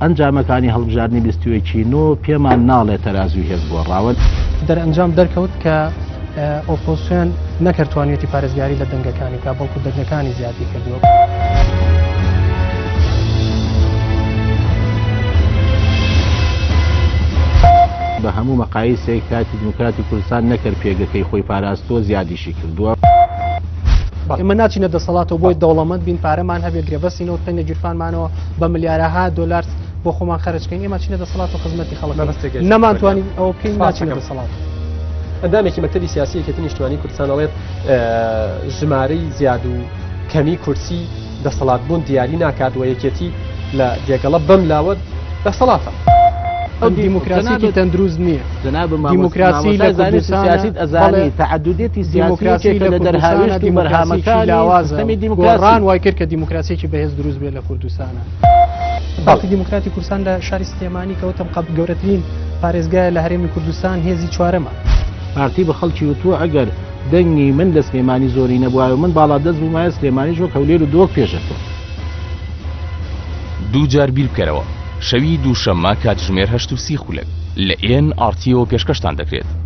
ئەنجامەکانی هەڵبژاردننی 21 پێمان ناڵێت تەرازوی هێز بۆ ڕاوە دەرئەنجام دەرکەوت کە ئۆپۆزیسیۆن نەکردوانێتی پارێزگاری لە دەنگەکانی کا بەڵکو دەنگەکانی زیادی کردووە. بە هەموو مەقایسێک کاتی دموکراتی کوردستان نەکرد پێگەکەی خۆی پاراستۆ زیادیشی کردووە. ئێمە ناچینە دەسەڵاتەوە بۆی دەوڵەمەند بین پارەمان هەبێ گرێبەستینەوە پێنە گیرفانمانەوە بە ملیارەها دۆلار بۆ خۆمان خەرجکەین ئێمە چینە دەسەڵات و خزمەتی خەڵک نەمانتوانین ئەو بکەین ناچینە دەسەڵات. ئەندامێکی مەکتەبی سیاسی یەکێتی نیشتوانی کوردستان ئەڵێت ژمارەی زیاد و کەمی کورسی دەسەڵات بوون دیاری ناکات و یەکێتی لە جێگەڵە بەم لاوە دەسەڵاتە. ئەو دیموکراسی تەندروست نییە. دیموکراسی لە سیاسیت ئەزانی تعددێتی سیاسی لە دەرهاوێشتی بەرهامەکانی لاوازەمی دیموکراسیان وای کرد کە دیموکراسیێکی بەهێز دروست بێت لە کوردستانە. باقی دیموکراتی کوردستان لە شاری سلێمانی کەوتە گەورەترین پارێزگایە لە هەرێمی کوردستان هێزی چوارەمە. پارتی بە خەڵکی وتووە ئەگەر دەنگی من لە سلێمانی زۆری نەبووایە و من باڵا دەست بوومایە سلێمانی ژۆ کەولێر و دۆک پێشەکە. دوو جار بیر بکەرەوە شەوی دووشەممە کاتژمێر 8:30 لە ئێن ئارتیۆ پێشکەشتان دەکرێت.